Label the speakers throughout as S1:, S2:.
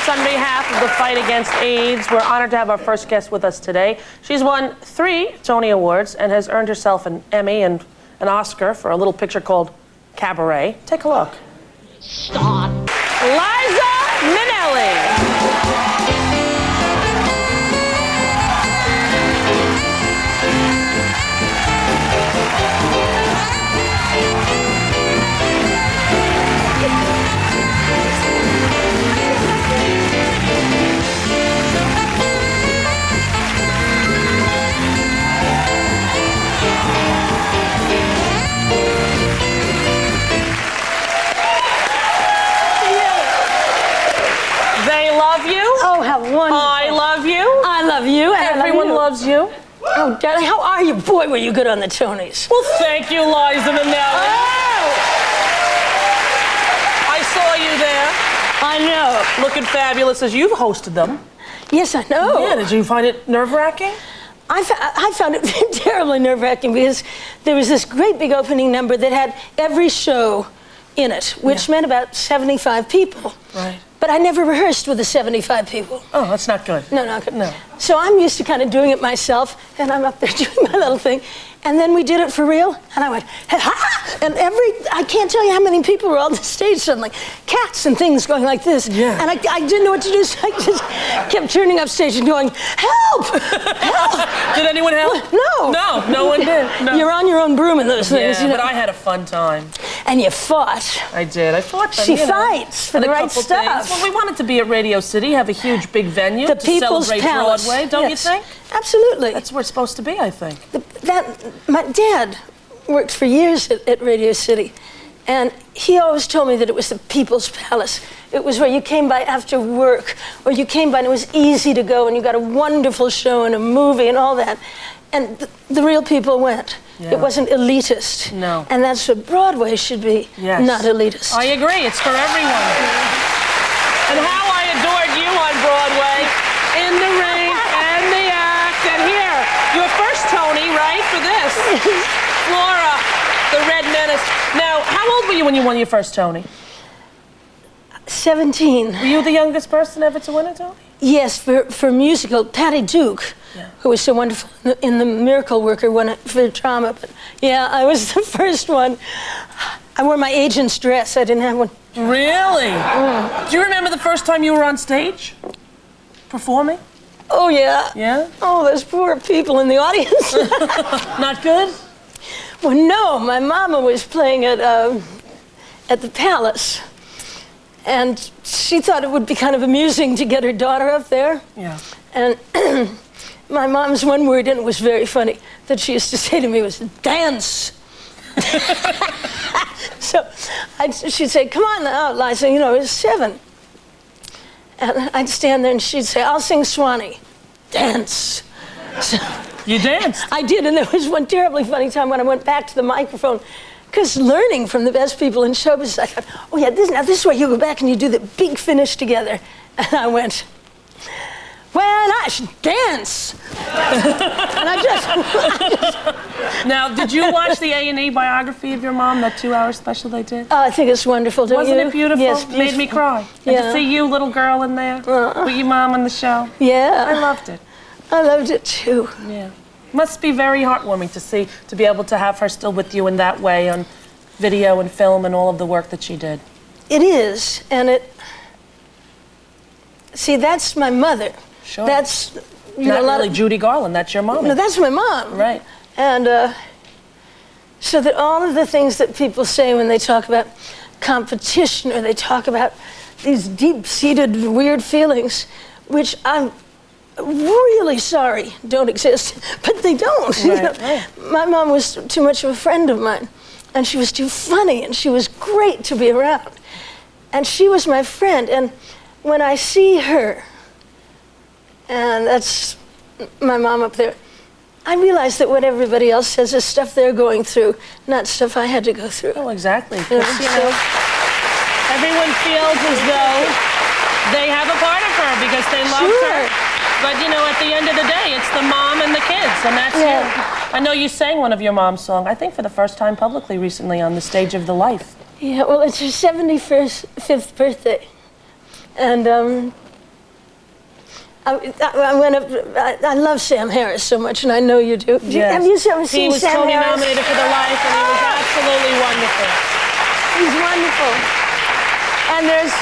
S1: Thanks on behalf of the fight against AIDS. We're honored to have our first guest with us today. She's won 3 Tony Awards and has earned herself an Emmy and an Oscar for a little picture called Cabaret. Take a look.
S2: Stop.
S1: LIZA Minnelli.
S2: Oh, how wonderful.
S1: I love you.
S2: I love you. And
S1: Everyone loves you.
S2: Oh, darling, how are you? Boy, were you good on the Tonys.
S1: Well, thank you, Liza Minnelli.
S2: Oh!
S1: I saw you there.
S2: I know.
S1: Looking fabulous as you've hosted them.
S2: Yes, I know.
S1: Yeah, did you find it nerve-wracking?
S2: I found it terribly nerve-wracking because there was this great big opening number that had every show in it, which meant about 75 people.
S1: Right.
S2: But I never rehearsed with the 75 people.
S1: Oh, that's not good.
S2: No, not good.
S1: No.
S2: So I'm used to kind of doing it myself, and I'm up there doing my little thing. And then we did it for real, and I went, ha! And I can't tell you how many people were on the stage suddenly. Cats and things going like this.
S1: Yeah.
S2: And I didn't know what to do, so I just kept turning up stage and going, help! Help!
S1: Did anyone help?
S2: No.
S1: No, no one did. No.
S2: You're on your own broom in those things.
S1: Yeah,
S2: you know?
S1: but I had a fun time.
S2: And you fought.
S1: I did. I fought them,
S2: She fights for the right stuff.
S1: Well, we wanted to be at Radio City, have a huge, big venue
S2: The
S1: to
S2: People's
S1: celebrate
S2: Palace.
S1: Broadway, don't you think?
S2: Absolutely.
S1: That's where it's supposed to be, I think.
S2: My dad worked for years at Radio City, and he always told me that it was the People's Palace. It was where you came by after work, or you came by and it was easy to go, and you got a wonderful show and a movie and all that. And the real people went.
S1: Yeah.
S2: It wasn't elitist.
S1: No.
S2: And that's what Broadway should be, not elitist.
S1: I agree. It's for everyone. And how I adored you on Broadway, in the rain and the act. And here, your first Tony, right, for this. Flora, the Red Menace. Now, how old were you when you won your first Tony?
S2: 17.
S1: Were you the youngest person ever to win a Tony?
S2: Yes, for musical. Patty Duke, who was so wonderful in The Miracle Worker, won it for drama. But yeah, I was the first one. I wore my agent's dress. I didn't have one.
S1: Really? Do you remember the first time you were on stage performing?
S2: Oh, yeah.
S1: Yeah?
S2: Oh, those poor people in the audience.
S1: Not good?
S2: Well, no. My mama was playing at the Palace. And she thought it would be kind of amusing to get her daughter up there.
S1: Yeah.
S2: And my mom's one word, and it was very funny, that she used to say to me was, dance. So she'd say, come on now, Liza, you know, it's 7. And I'd stand there and she'd say, I'll sing Swanee. Dance. So
S1: you danced?
S2: I did, and there was one terribly funny time when I went back to the microphone, because learning from the best people in show business, I thought, oh yeah, this is where you go back and you do the big finish together. And I went, when I should dance. And I just...
S1: Now, did you watch the A&E biography of your mom, that 2-hour special they did?
S2: Oh, I think it's wonderful, don't
S1: Wasn't
S2: you?
S1: it beautiful?
S2: Yes,
S1: It made me cry. And to see you, little girl, in there with your mom on the show.
S2: Yeah.
S1: I loved it.
S2: I loved it too.
S1: Yeah. Must be very heartwarming to be able to have her still with you in that way on video and film and all of the work that she did.
S2: It is, and see, that's my mother.
S1: Sure.
S2: That's,
S1: Not really Judy Garland, that's your mom.
S2: No, that's my mom.
S1: Right.
S2: And so that all of the things that people say when they talk about competition or they talk about these deep-seated weird feelings, which I'm really sorry don't exist, but they don't.
S1: Right,
S2: You know?
S1: right.
S2: My mom was too much of a friend of mine, and she was too funny, and she was great to be around. And she was my friend, and when I see her, and that's my mom up there, I realize that what everybody else says is stuff they're going through, not stuff I had to go through.
S1: Oh, exactly.
S2: You know,
S1: Everyone feels as though they have a part of her because they love her. But, you know, at the end of the day, it's the mom and the kids, and that's you. I know you sang one of your mom's songs, I think for the first time publicly recently on the stage of The Life.
S2: Yeah, well, it's her 75th birthday. And I love Sam Harris so much, and I know you do.
S1: Yes.
S2: Have you ever seen
S1: He was
S2: Sam
S1: Tony
S2: Harris?
S1: nominated for The Life, and he was absolutely wonderful.
S2: He's wonderful. And there's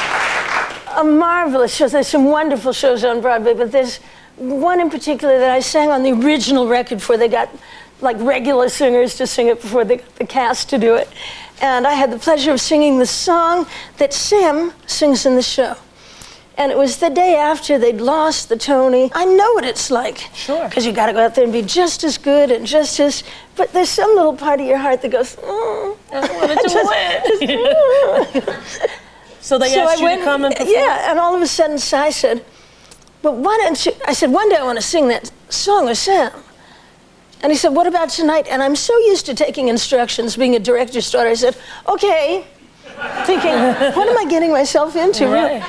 S2: a marvelous show. There's some wonderful shows on Broadway, but there's one in particular that I sang on the original record before they got like regular singers to sing it before they got the cast to do it. And I had the pleasure of singing the song that Sam sings in the show. And it was the day after they'd lost the Tony. I know what it's like.
S1: Sure.
S2: Because you got to go out there and be just as good and just as... But there's some little part of your heart that goes,
S1: I want to do it. So they asked you to come and perform?
S2: Yeah, and all of a sudden, Cy said, "But why don't you..." I said, "One day I want to sing that song with Sam." And he said, "What about tonight?" And I'm so used to taking instructions, being a director's daughter, I said, "Okay." Thinking, what am I getting myself into?
S1: Right.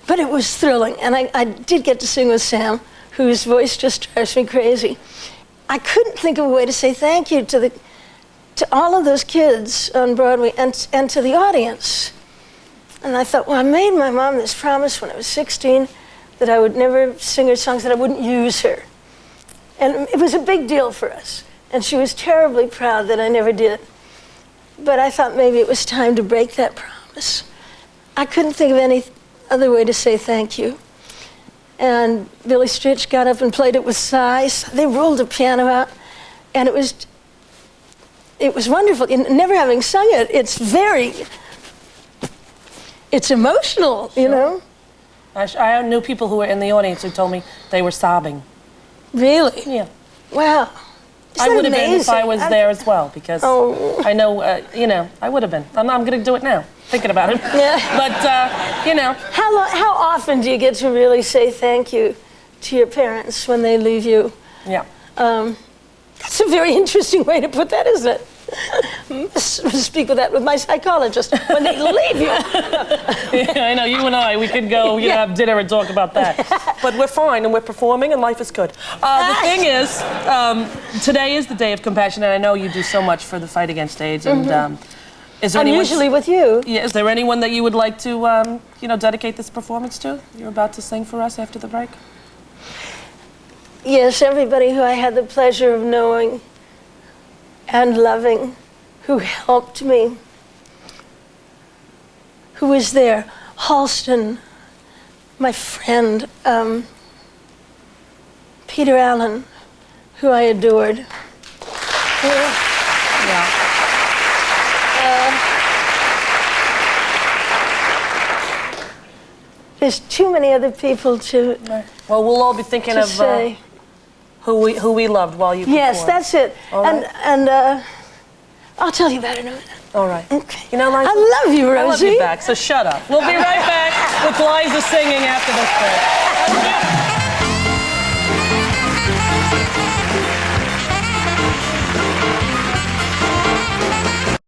S2: But it was thrilling, and I did get to sing with Sam, whose voice just drives me crazy. I couldn't think of a way to say thank you to all of those kids on Broadway and to the audience. And I thought, well, I made my mom this promise when I was 16 that I would never sing her songs, that I wouldn't use her. And it was a big deal for us. And she was terribly proud that I never did. But I thought maybe it was time to break that promise. I couldn't think of any other way to say thank you. And Billy Stritch got up and played it with Cy. They rolled a piano out, and it was wonderful. And never having sung it, it's emotional, you know?
S1: I knew people who were in the audience who told me they were sobbing.
S2: Really?
S1: Yeah.
S2: Wow.
S1: I would have been if I was there as well, because I know, I would have been. I'm going to do it now, thinking about it.
S2: Yeah.
S1: But,
S2: How often do you get to really say thank you to your parents when they leave you?
S1: Yeah.
S2: That's a very interesting way to put that, isn't it? Speak with my psychologist when they leave you.
S1: Yeah, I know, you and I, we could go have dinner and talk about that. But we're fine, and we're performing, and life is good. The thing is, today is the Day of Compassion, and I know you do so much for the fight against AIDS. And is there anyone
S2: usually with you.
S1: Yeah, is there anyone that you would like to, dedicate this performance to? You're about to sing for us after the break.
S2: Yes, everybody who I had the pleasure of knowing and loving, who helped me, who was there. Halston, my friend, Peter Allen, who I adored. There's too many other people to
S1: Well, we'll all be thinking of
S2: say.
S1: who we loved while you performed.
S2: Yes, that's it.
S1: All right.
S2: And I'll tell you about it in a minute.
S1: All right.
S2: Okay.
S1: You know, Liza,
S2: I love you, Rosie.
S1: I love you back, so shut up. We'll be right back with Liza singing after this break.